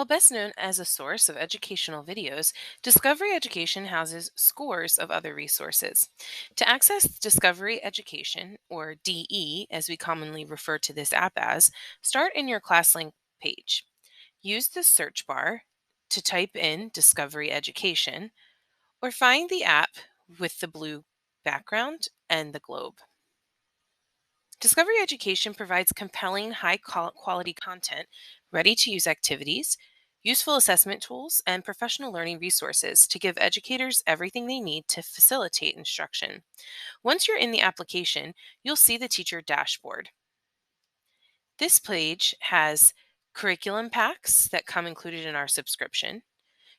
While best known as a source of educational videos, Discovery Education houses scores of other resources. To access Discovery Education, or DE as we commonly refer to this app as, start in your ClassLink page. Use the search bar to type in Discovery Education, or find the app with the blue background and the globe. Discovery Education provides compelling, quality content, ready to use activities, useful assessment tools, and professional learning resources to give educators everything they need to facilitate instruction. Once you're in the application, you'll see the teacher dashboard. This page has curriculum packs that come included in our subscription,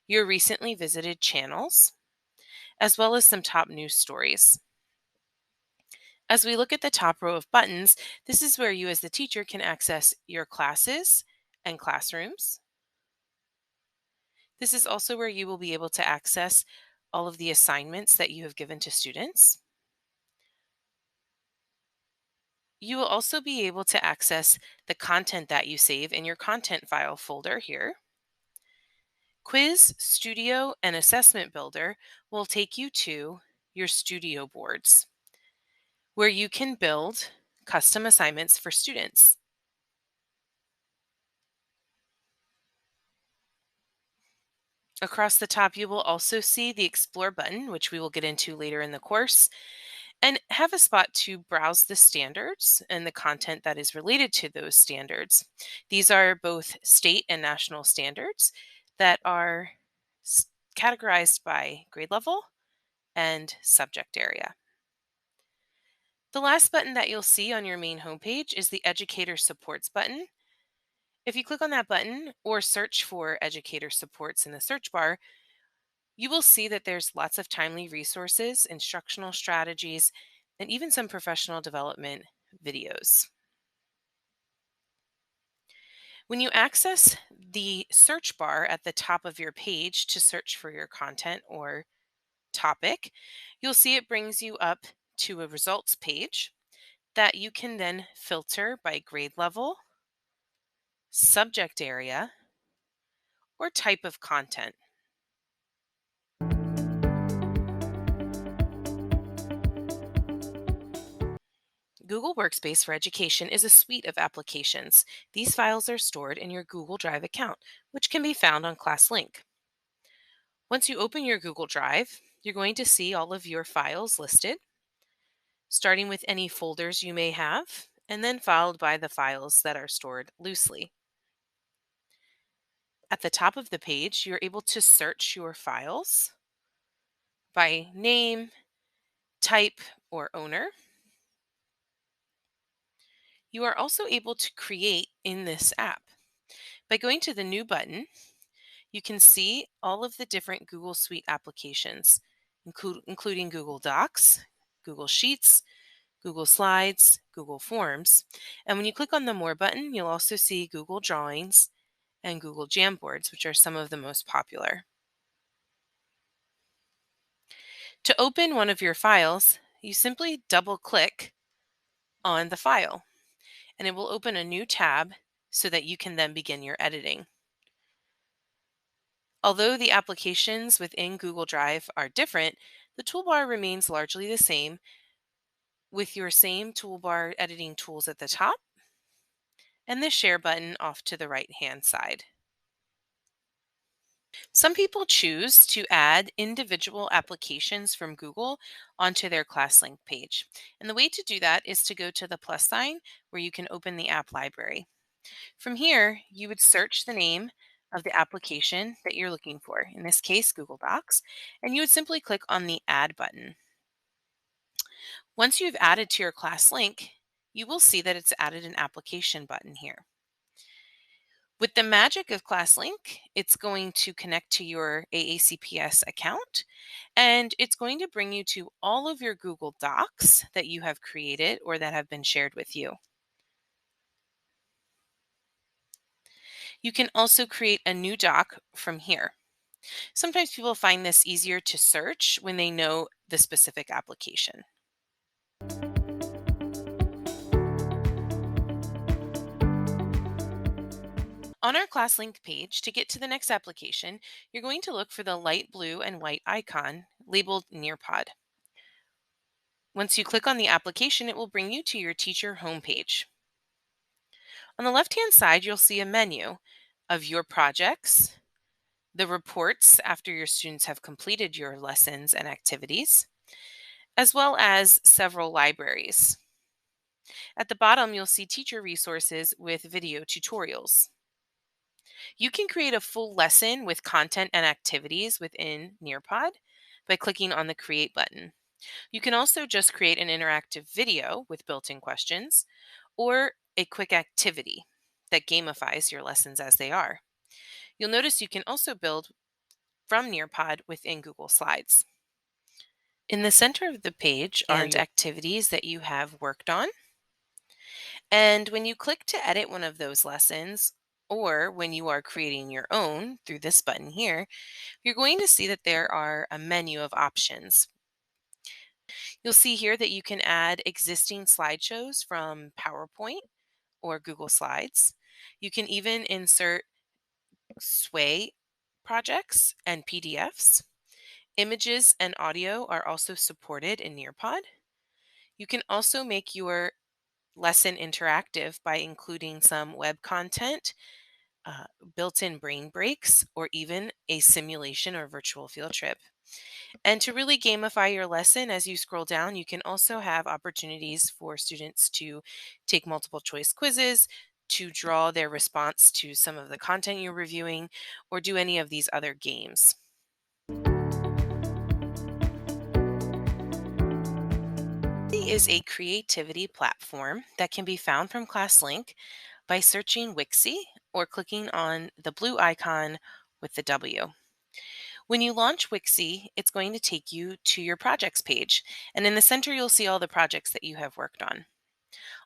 your recently visited channels, as well as some top news stories. As we look at the top row of buttons, this is where you as the teacher can access your classes and classrooms. This is also where you will be able to access all of the assignments that you have given to students. You will also be able to access the content that you save in your content file folder here. Quiz, Studio, and Assessment Builder will take you to your studio boards, where you can build custom assignments for students. Across the top, you will also see the Explore button, which we will get into later in the course, and have a spot to browse the standards and the content that is related to those standards. These are both state and national standards that are categorized by grade level and subject area. The last button that you'll see on your main homepage is the Educator Supports button. If you click on that button or search for Educator Supports in the search bar, you will see that there's lots of timely resources, instructional strategies, and even some professional development videos. When you access the search bar at the top of your page to search for your content or topic, you'll see it brings you up to a results page that you can then filter by grade level, subject area, or type of content. Google Workspace for Education is a suite of applications. These files are stored in your Google Drive account, which can be found on ClassLink. Once you open your Google Drive, you're going to see all of your files listed, starting with any folders you may have, and then followed by the files that are stored loosely. At the top of the page, you're able to search your files by name, type, or owner. You are also able to create in this app. By going to the New button, you can see all of the different Google Suite applications, including Google Docs, Google Sheets, Google Slides, Google Forms. And when you click on the More button, you'll also see Google Drawings and Google Jamboards, which are some of the most popular. To open one of your files, you simply double-click on the file, and it will open a new tab so that you can then begin your editing. Although the applications within Google Drive are different, the toolbar remains largely the same, with your same toolbar editing tools at the top and the Share button off to the right-hand side. Some people choose to add individual applications from Google onto their ClassLink page. And the way to do that is to go to the plus sign where you can open the app library. From here, you would search the name of the application that you're looking for, in this case, Google Docs, and you would simply click on the Add button. Once you've added to your ClassLink, you will see that it's added an application button here. With the magic of ClassLink, it's going to connect to your AACPS account, and it's going to bring you to all of your Google Docs that you have created or that have been shared with you. You can also create a new doc from here. Sometimes people find this easier to search when they know the specific application. On our ClassLink page, to get to the next application, you're going to look for the light blue and white icon labeled Nearpod. Once you click on the application, it will bring you to your teacher homepage. On the left-hand side, you'll see a menu of your projects, the reports after your students have completed your lessons and activities, as well as several libraries. At the bottom, you'll see teacher resources with video tutorials. You can create a full lesson with content and activities within Nearpod by clicking on the Create button. You can also just create an interactive video with built-in questions or a quick activity that gamifies your lessons as they are. You'll notice you can also build from Nearpod within Google Slides. In the center of the page are And activities that you have worked on. And when you click to edit one of those lessons, or when you are creating your own through this button here, you're going to see that there are a menu of options. You'll see here that you can add existing slideshows from PowerPoint or Google Slides. You can even insert Sway projects and PDFs. Images and audio are also supported in Nearpod. You can also make your lesson interactive by including some web content, uh, built-in brain breaks, or even a simulation or virtual field trip. And to really gamify your lesson, as you scroll down, you can also have opportunities for students to take multiple choice quizzes, to draw their response to some of the content you're reviewing, or do any of these other games. Wixie is a creativity platform that can be found from ClassLink by searching Wixie or clicking on the blue icon with the W. When you launch Wixie, it's going to take you to your projects page, and in the center you'll see all the projects that you have worked on.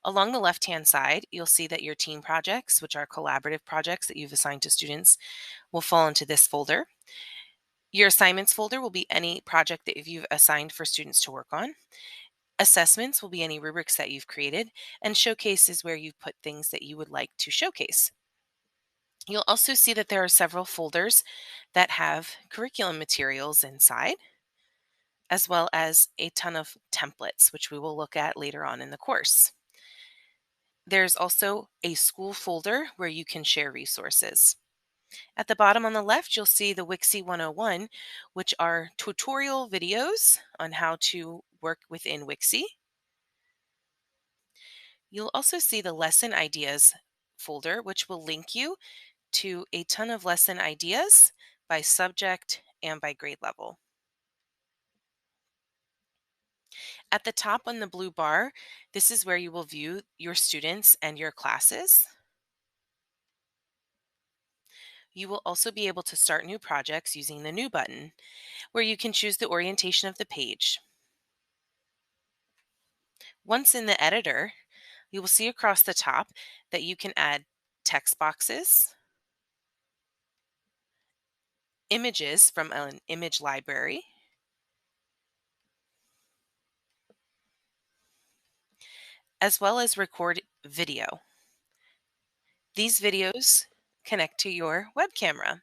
Along the left-hand side, you'll see that your team projects, which are collaborative projects that you've assigned to students, will fall into this folder. Your assignments folder will be any project that you've assigned for students to work on. Assessments will be any rubrics that you've created, and showcase is where you've put things that you would like to showcase. You'll also see that there are several folders that have curriculum materials inside, as well as a ton of templates, which we will look at later on in the course. There's also a school folder where you can share resources. At the bottom on the left, you'll see the Wixie 101, which are tutorial videos on how to work within Wixie. You'll also see the lesson ideas folder, which will link you to a ton of lesson ideas by subject and by grade level. At the top on the blue bar, this is where you will view your students and your classes. You will also be able to start new projects using the New button, where you can choose the orientation of the page. Once in the editor, you will see across the top that you can add text boxes, images from an image library, as well as record video. These videos connect to your web camera.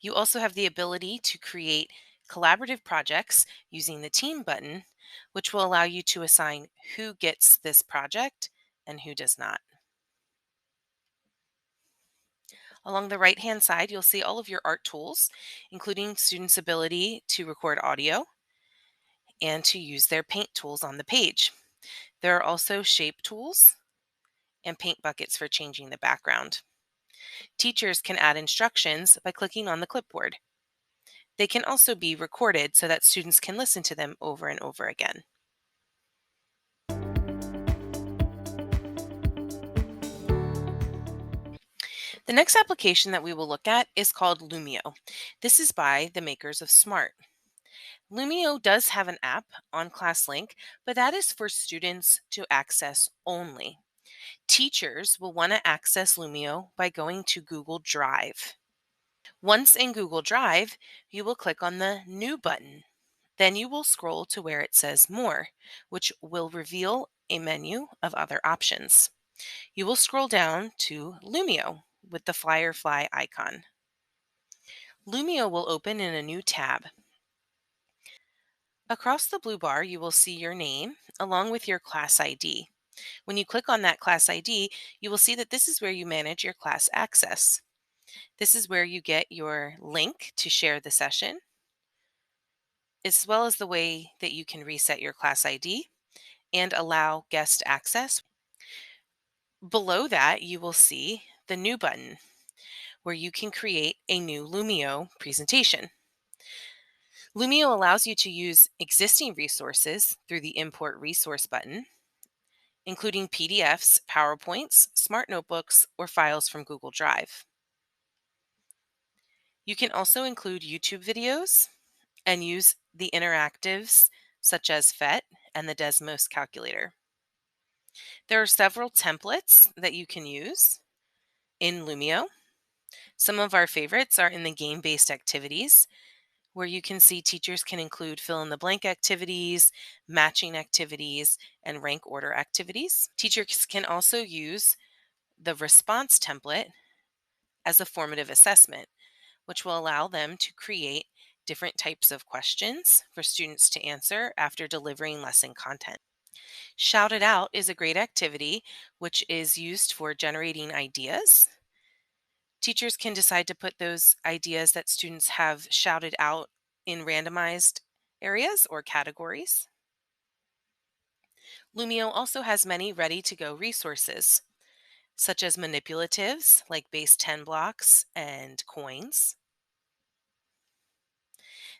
You also have the ability to create collaborative projects using the Team button, which will allow you to assign who gets this project and who does not. Along the right-hand side, you'll see all of your art tools, including students' ability to record audio and to use their paint tools on the page. There are also shape tools and paint buckets for changing the background. Teachers can add instructions by clicking on the clipboard. They can also be recorded so that students can listen to them over and over again. The next application that we will look at is called Lumio. This is by the makers of Smart. Lumio does have an app on ClassLink, but that is for students to access only. Teachers will want to access Lumio by going to Google Drive. Once in Google Drive, you will click on the New button. Then you will scroll to where it says More, which will reveal a menu of other options. You will scroll down to Lumio with the Firefly icon. Lumio will open in a new tab. Across the blue bar, you will see your name along with your class ID. When you click on that class ID, you will see that this is where you manage your class access. This is where you get your link to share the session, as well as the way that you can reset your class ID and allow guest access. Below that, you will see the New button, where you can create a new Lumio presentation. Lumio allows you to use existing resources through the Import Resource button, including PDFs, PowerPoints, Smart Notebooks, or files from Google Drive. You can also include YouTube videos and use the interactives such as PhET and the Desmos calculator. There are several templates that you can use in Lumio. Some of our favorites are in the game-based activities, where you can see teachers can include fill-in-the-blank activities, matching activities, and rank order activities. Teachers can also use the response template as a formative assessment, which will allow them to create different types of questions for students to answer after delivering lesson content. Shout It Out is a great activity which is used for generating ideas. Teachers can decide to put those ideas that students have shouted out in randomized areas or categories. Lumio also has many ready to go resources, such as manipulatives like base 10 blocks and coins.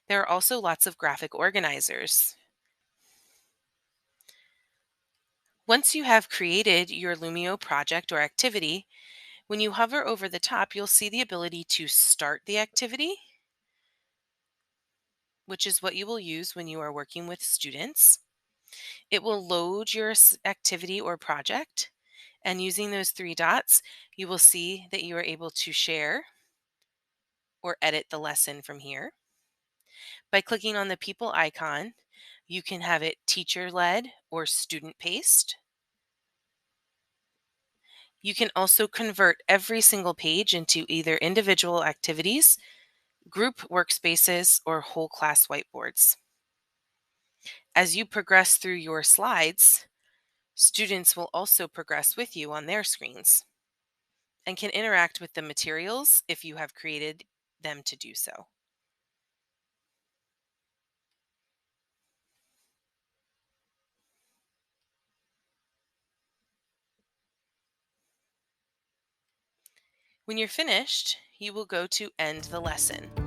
There are also lots of graphic organizers. Once you have created your Lumio project or activity, when you hover over the top, you'll see the ability to start the activity, which is what you will use when you are working with students. It will load your activity or project, and using those three dots, you will see that you are able to share or edit the lesson from here. By clicking on the people icon, you can have it teacher-led or student-paced. You can also convert every single page into either individual activities, group workspaces, or whole class whiteboards. As you progress through your slides, students will also progress with you on their screens and can interact with the materials if you have created them to do so. When you're finished, you will go to end the lesson.